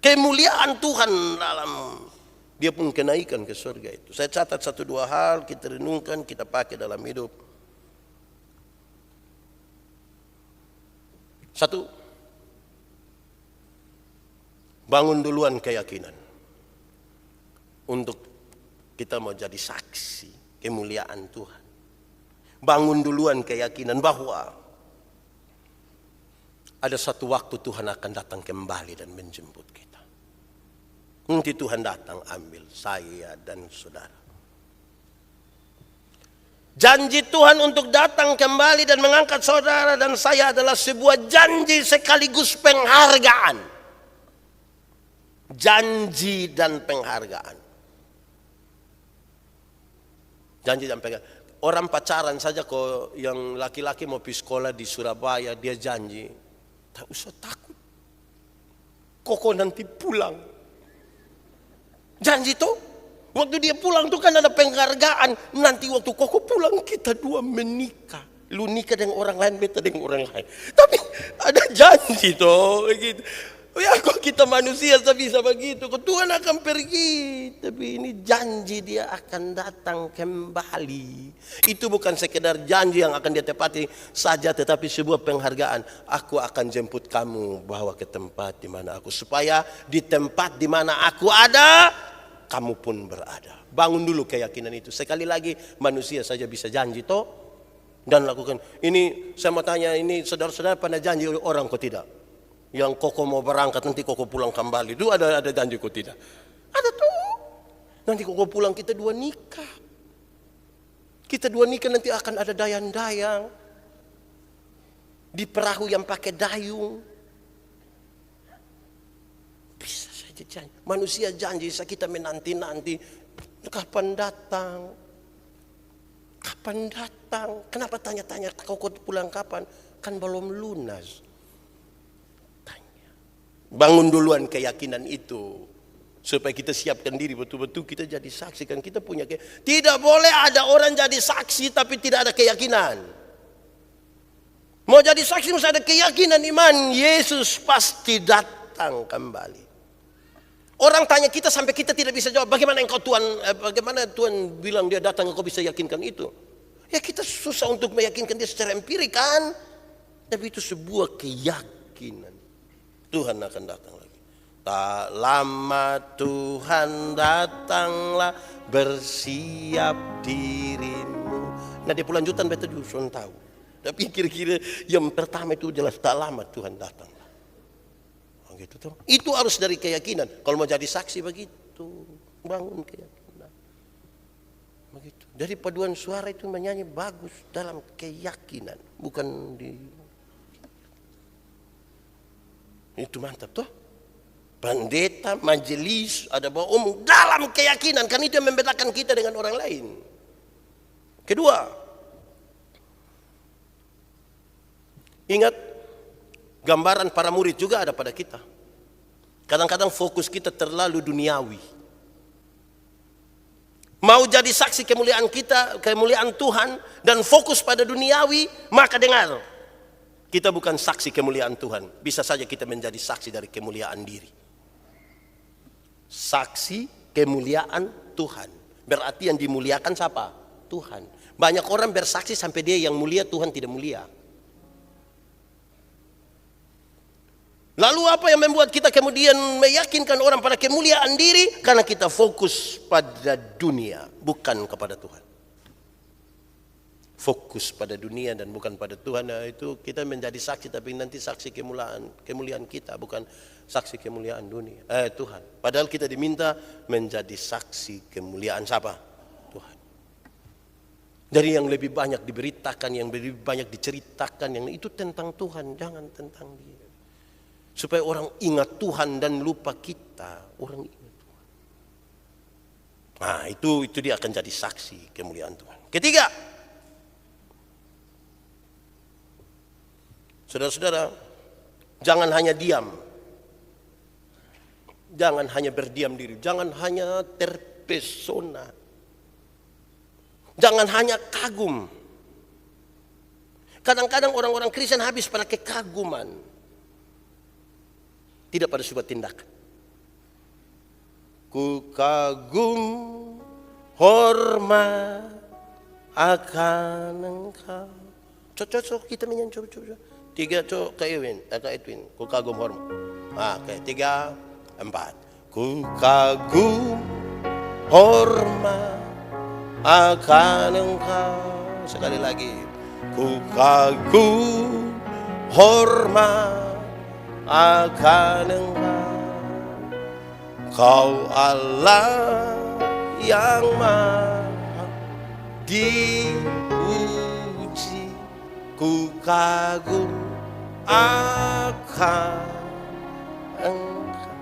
kemuliaan Tuhan dalam dia pun kenaikan ke surga itu. Saya catat 1-2 hal, kita renungkan, kita pakai dalam hidup. 1, bangun duluan keyakinan untuk kita mau jadi saksi kemuliaan Tuhan. Bangun duluan keyakinan bahwa ada satu waktu Tuhan akan datang kembali dan menjemput kita. Nanti Tuhan datang ambil saya dan saudara. Janji Tuhan untuk datang kembali dan mengangkat saudara dan saya adalah sebuah janji sekaligus penghargaan. Janji dan penghargaan. Janji dan penghargaan. Orang pacaran saja kok yang laki-laki mau pergi sekolah di Surabaya dia janji. Tak usah takut. Koko nanti pulang. Janji tuh. Waktu dia pulang tuh kan ada penghargaan. Nanti waktu Koko pulang kita dua menikah. Lu nikah dengan orang lain, beta dengan orang lain. Tapi ada janji tuh gitu. Ya kok kita manusia bisa begitu. Kok Tuhan akan pergi. Tapi ini janji dia akan datang kembali. Itu bukan sekedar janji yang akan dia tepati saja. Tetapi sebuah penghargaan. Aku akan jemput kamu bawa ke tempat di mana aku. Supaya di tempat di mana aku ada, kamu pun berada. Bangun dulu keyakinan itu. Sekali lagi manusia saja bisa janji toh. Dan lakukan. Ini saya mau tanya, ini saudara-saudara pernah janji orang kok tidak? Yang Koko mau berangkat, nanti Koko pulang kembali. Itu ada janji kok tidak? Ada tuh. Nanti Koko pulang kita dua nikah. Kita dua nikah nanti akan ada dayang-dayang. Di perahu yang pakai dayung. Bisa saja janji. Manusia janji, kita menanti-nanti. Kapan datang? Kapan datang? Kenapa tanya-tanya Koko pulang kapan? Kan belum lunas. Bangun duluan keyakinan itu. Supaya kita siapkan diri betul-betul kita jadi saksi. Kan kita punya tidak boleh ada orang jadi saksi tapi tidak ada keyakinan. Mau jadi saksi mesti ada keyakinan iman. Yesus pasti datang kembali. Orang tanya kita sampai kita tidak bisa jawab. Bagaimana Tuhan bilang dia datang, engkau bisa yakinkan itu? Ya kita susah untuk meyakinkan dia secara empirik kan. Tapi itu sebuah keyakinan. Tuhan akan datang lagi. Tak lama Tuhan datanglah, bersiap dirimu. Nah di pelanjutan beta juga sudah tahu. Tapi kira-kira yang pertama itu jelas tak lama Tuhan datang. Gitu tuh. Itu harus dari keyakinan. Kalau mau jadi saksi begitu, bangun keyakinan. Begitu. Dari paduan suara itu menyanyi bagus dalam keyakinan, bukan di. Itu mantap tuh. Pendeta, majelis, ada bawa umum dalam keyakinan. Kan itu yang membedakan kita dengan orang lain. Kedua, ingat gambaran para murid juga ada pada kita. Kadang-kadang fokus kita terlalu duniawi. Mau jadi saksi kemuliaan kita, kemuliaan Tuhan, dan fokus pada duniawi, maka dengar. Kita bukan saksi kemuliaan Tuhan. Bisa saja kita menjadi saksi dari kemuliaan diri. Saksi kemuliaan Tuhan. Berarti yang dimuliakan siapa? Tuhan. Banyak orang bersaksi sampai dia yang mulia, Tuhan tidak mulia. Lalu apa yang membuat kita kemudian meyakinkan orang pada kemuliaan diri? Karena kita fokus pada dunia, bukan kepada Tuhan. Fokus pada dunia dan bukan pada Tuhan. Nah, itu kita menjadi saksi, tapi nanti saksi kemuliaan kita, bukan saksi kemuliaan dunia. Tuhan. Padahal kita diminta menjadi saksi kemuliaan siapa? Tuhan. Dari yang lebih banyak diberitakan, yang lebih banyak diceritakan, yang itu tentang Tuhan, jangan tentang dia. Supaya orang ingat Tuhan dan lupa kita. Orang ingat Tuhan. Nah itu dia akan jadi saksi kemuliaan Tuhan. Ketiga, saudara-saudara, jangan hanya diam. Jangan hanya berdiam diri. Jangan hanya terpesona. Jangan hanya kagum. Kadang-kadang orang-orang Kristen habis pada kekaguman. Tidak pada sebuah tindakan. Ku kagum hormat akan engkau. Cocok kita menyanyi coba. 3 Kak Edwin. Ku kagum hormat. Oke, 3, 4. Ku kagum hormat akan engkau. Sekali lagi. Ku kagum hormat akan engkau. Kau Allah yang maha dipuji. Ku kagum akan engkau.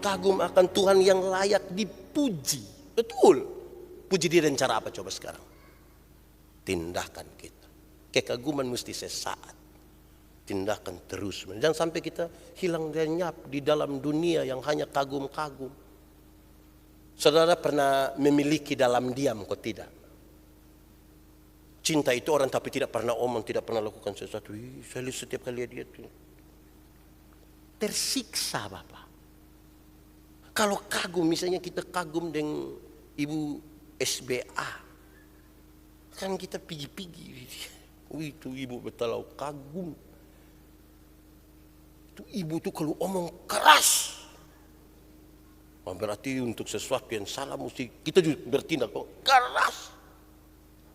Kagum akan Tuhan yang layak dipuji. Betul. Puji dia dengan cara apa coba sekarang? Tindakan kita. Kekaguman mesti sesaat. tindakan terus. Jangan sampai kita hilang lenyap di dalam dunia yang hanya kagum-kagum. Saudara pernah memiliki dalam diam kok tidak? Cinta itu orang tapi tidak pernah omong, tidak pernah lakukan sesuatu. Saya lihat setiap kali dia tuh tersiksa Bapak. Kalau kagum, misalnya kita kagum dengan Ibu SBA, kan kita pigi-pigi. Itu ibu betalau kagum. Itu ibu tuh kalau omong keras. Berarti untuk sesuatu yang salah mesti kita juga bertindak kok keras.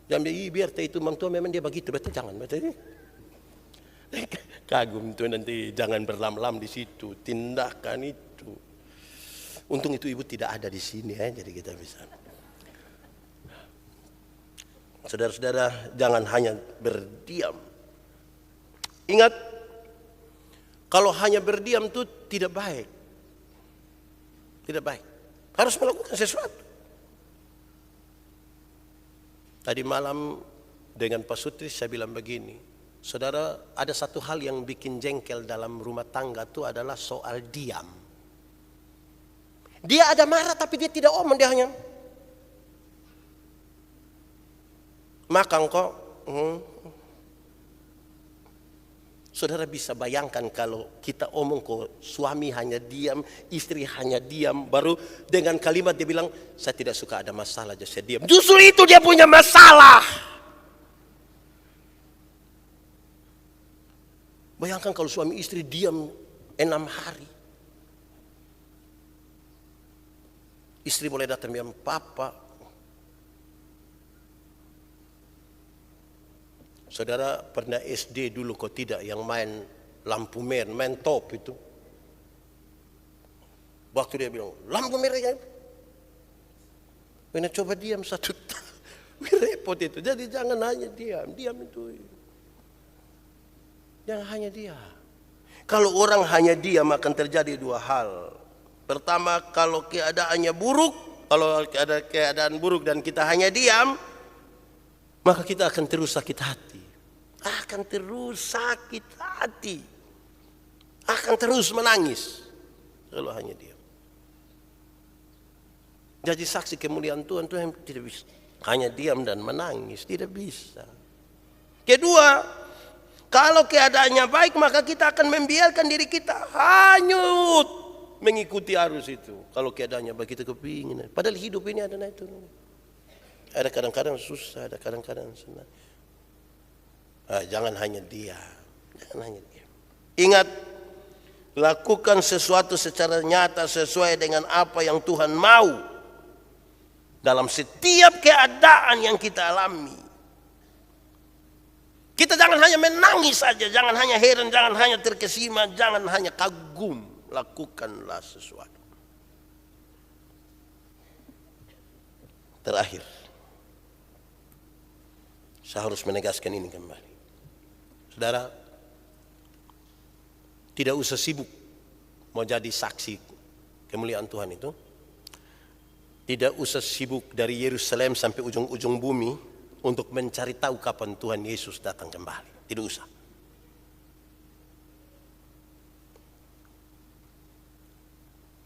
Jangan biar itu mang tua memang dia begitu, betul jangan betul. Kagum tuh nanti jangan berlam-lam di situ, tindakan itu. Untung itu ibu tidak ada di sini ya, jadi kita bisa. Saudara-saudara, jangan hanya berdiam. Ingat, kalau hanya berdiam itu tidak baik. Tidak baik. Harus melakukan sesuatu. Tadi malam dengan Pak Sutri saya bilang begini, saudara, ada satu hal yang bikin jengkel dalam rumah tangga itu adalah soal diam. Dia ada marah tapi dia tidak omong, dia hanya makan kok. Saudara bisa bayangkan kalau kita omong kok suami hanya diam, istri hanya diam, baru dengan kalimat dia bilang, saya tidak suka ada masalah, jadi saya diam. Justru itu dia punya masalah. Bayangkan kalau suami istri diam 6 hari. Istri boleh datang bilang, Papa. Saudara pernah SD dulu kok tidak yang main lampu merah, main top itu. Waktu dia bilang, lampu merah ya. Pernah coba diam 1 tahun. Repot itu. Jadi jangan hanya diam. Diam itu. Jangan hanya diam. Kalau orang hanya diam akan terjadi 2 hal. Pertama, kalau keadaannya buruk, kalau ada keadaan buruk dan kita hanya diam, maka kita akan terus sakit hati. Akan terus sakit hati. Akan terus menangis. Kalau hanya diam. Jadi saksi kemuliaan Tuhan tidak bisa. Hanya diam dan menangis. Tidak bisa. Kedua, kalau keadaannya baik maka kita akan membiarkan diri kita hanyut. Mengikuti arus itu. Kalau keadaannya baik kita kepingin. Padahal hidup ini ada naik turun. Ada kadang-kadang susah, ada kadang-kadang senang. Jangan hanya diam. Jangan hanya diam. Ingat, lakukan sesuatu secara nyata sesuai dengan apa yang Tuhan mau. Dalam setiap keadaan yang kita alami. Kita jangan hanya menangis saja, jangan hanya heran, jangan hanya terkesima, jangan hanya kagum. Lakukanlah sesuatu. Terakhir, saya harus menegaskan ini kembali. Saudara, tidak usah sibuk mau jadi saksi kemuliaan Tuhan itu. Tidak usah sibuk dari Yerusalem sampai ujung-ujung bumi untuk mencari tahu kapan Tuhan Yesus datang kembali. Tidak usah.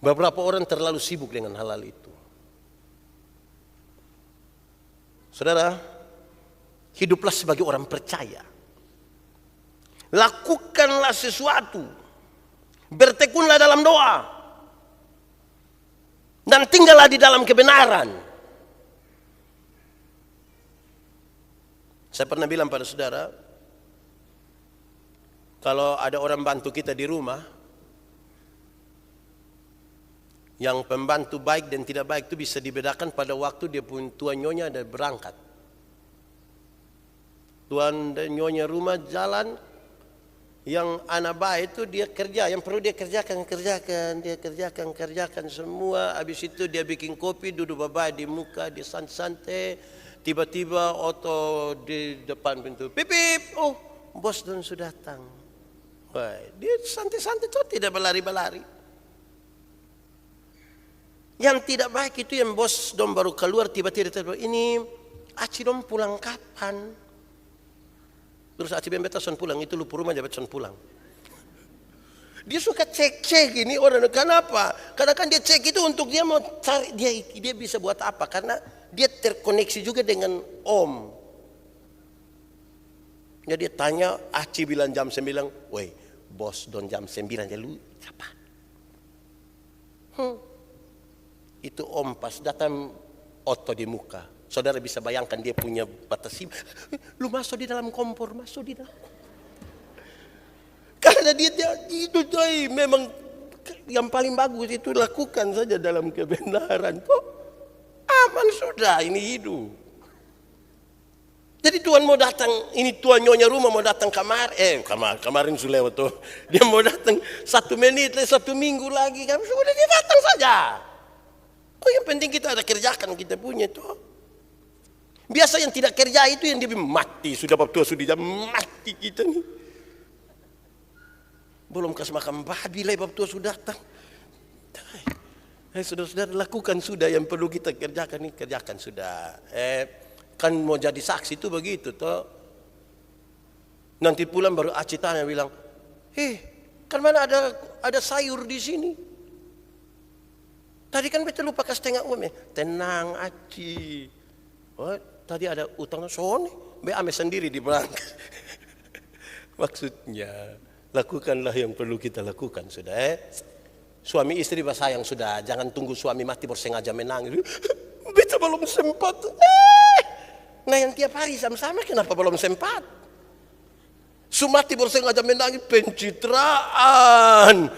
Beberapa orang terlalu sibuk dengan hal-hal itu. Saudara, hiduplah sebagai orang percaya. Lakukanlah sesuatu. Bertekunlah dalam doa. Dan tinggallah di dalam kebenaran. Saya pernah bilang pada saudara, kalau ada orang bantu kita di rumah, yang pembantu baik dan tidak baik itu bisa dibedakan pada waktu dia pun tuan nyonya dan berangkat. Tuan dan nyonya rumah jalan, yang anak baik itu dia kerja, yang perlu dia kerjakan semua. Habis itu dia bikin kopi, duduk babai di muka, dia santai. Tiba-tiba oto di depan pintu, pipip, oh bos don sudah datang. Wah, dia santai-santai tuh, tidak berlari-berlari. Yang tidak baik itu yang bos don baru keluar tiba-tiba ini Aci don pulang kapan? Terus Aci beta son pulang, itu lupa rumah jabat son pulang. Dia suka cek-cek ini orang, kenapa? Karena kan dia cek itu untuk dia mau cari, dia bisa buat apa? Karena dia terkoneksi juga dengan Om. Jadi dia tanya, Aci bilang jam 9, woi bos don jam 9 ya lu apa? Itu Om pas datang oto di muka. Saudara bisa bayangkan dia punya batas, lu masuk di dalam kompor, masuk di dalam. Karena dia itu coy, memang yang paling bagus itu lakukan saja dalam kebenaran. Kok aman sudah ini hidup. Jadi Tuhan mau datang, ini Tuhan nyonya rumah mau datang kemarin sudah lewat tuh. Dia mau datang 1 menit, 1 minggu lagi, kan sudah dia datang saja. Kok yang penting kita ada kerjakan kita punya tuh. Biasa yang tidak kerja itu yang dia mati, sudah bab tua sudah mati kita nih. Belum kasih makan babi lah bab tua sudah datang. Saudara-saudara lakukan sudah yang perlu kita kerjakan ini, kerjakan sudah. Kan mau jadi saksi itu begitu toh. Nanti pulang baru Aci tanya bilang, kan mana ada sayur di sini? Tadi kan beta lupa kasih setengah uang ya. Tenang Aci. Oh, tadi ada utang soalnya, be ame sendiri di belakang. Maksudnya lakukanlah yang perlu kita lakukan sudah. Suami istri bersayang sudah, jangan tunggu suami mati bersengaja menangis. Beta belum sempat. Nah yang tiap hari sama-sama kenapa belum sempat? Sumati bersengaja menangis pencitraan.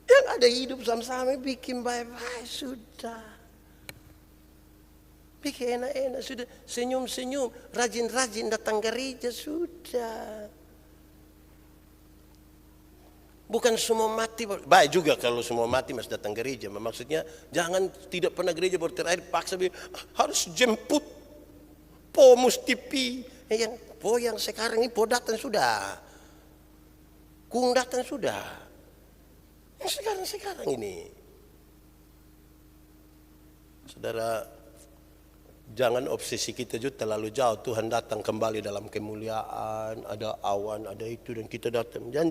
Yang ada hidup sama-sama bikin baik-baik sudah. Bikin enak-enak sudah, senyum-senyum, rajin-rajin datang gereja sudah. Bukan semua mati, baik juga kalau semua mati masih datang gereja. Maksudnya jangan tidak pernah gereja baru terakhir paksa harus jemput. Po mesti pi. Yang sekarang ini po datang sudah. Kung datang sudah. Yang sekarang ini. Saudara, jangan obsesi kita juga terlalu jauh. Tuhan datang kembali dalam kemuliaan, ada awan, ada itu dan kita datang. Dan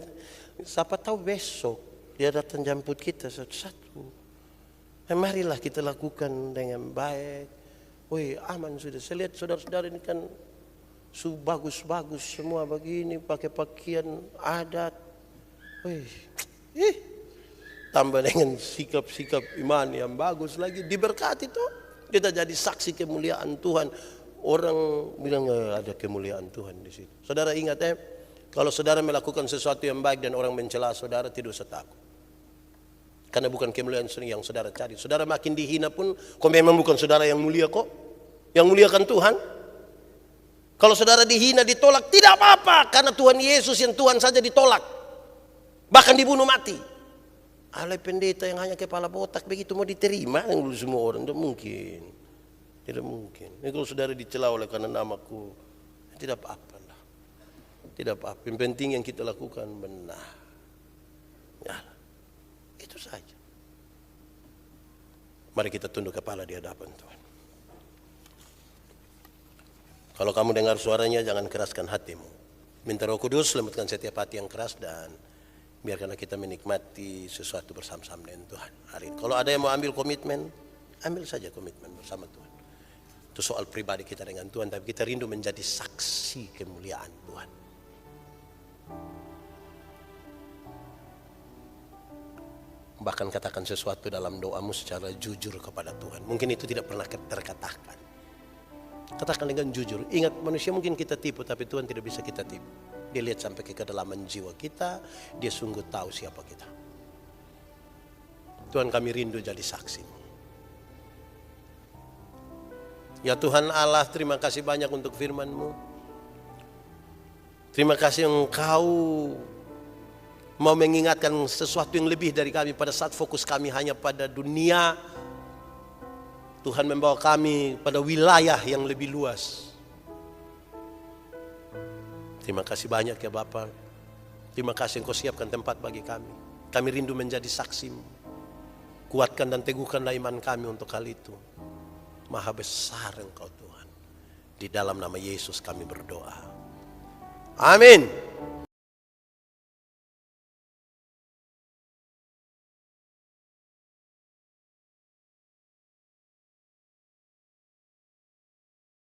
siapa tahu besok dia datang jemput kita satu-satu. Marilah kita lakukan dengan baik. Woi aman sudah. Saya lihat saudara-saudara ini kan bagus-bagus semua begini, pakai pakaian adat. Woi, tambah dengan sikap-sikap iman yang bagus lagi, diberkati tuh. Kita jadi saksi kemuliaan Tuhan. Orang bilang ada kemuliaan Tuhan di situ. Saudara ingat kalau saudara melakukan sesuatu yang baik dan orang mencela saudara, tidak usah takut. Karena bukan kemuliaan yang saudara cari. Saudara makin dihina pun, kok memang bukan saudara yang mulia kok. Yang mulia kan Tuhan. Kalau saudara dihina, ditolak, tidak apa-apa. Karena Tuhan Yesus yang Tuhan saja ditolak. Bahkan dibunuh mati. Alai pendeta yang hanya kepala botak begitu mau diterima semua orang, tidak mungkin. Tidak mungkin. Ini kalau saudara dicela oleh karena namaku, tidak apa-apa lah. Tidak apa-apa. Yang penting yang kita lakukan benar. Ya, itu saja. Mari kita tunduk kepala di hadapan Tuhan. Kalau kamu dengar suaranya, jangan keraskan hatimu. Minta Roh Kudus lembutkan setiap hati yang keras dan biarkanlah kita menikmati sesuatu bersama-sama dengan Tuhan hari ini. Kalau ada yang mau ambil komitmen, ambil saja komitmen bersama Tuhan. Itu soal pribadi kita dengan Tuhan, tapi kita rindu menjadi saksi kemuliaan Tuhan. Bahkan katakan sesuatu dalam doamu secara jujur kepada Tuhan. Mungkin itu tidak pernah terkatakan. Katakan dengan jujur. Ingat, manusia mungkin kita tipu, tapi Tuhan tidak bisa kita tipu. Dia lihat sampai ke kedalaman jiwa kita. Dia sungguh tahu siapa kita. Tuhan, kami rindu jadi saksi. Ya Tuhan Allah, terima kasih banyak untuk firman-Mu. Terima kasih Engkau mau mengingatkan sesuatu yang lebih dari kami pada saat fokus kami hanya pada dunia. Tuhan membawa kami pada wilayah yang lebih luas. Terima kasih banyak ya Bapa. Terima kasih Engkau siapkan tempat bagi kami. Kami rindu menjadi saksi-Mu. Kuatkan dan teguhkanlah iman kami untuk hal itu. Maha besar Engkau Tuhan. Di dalam nama Yesus kami berdoa. Amin.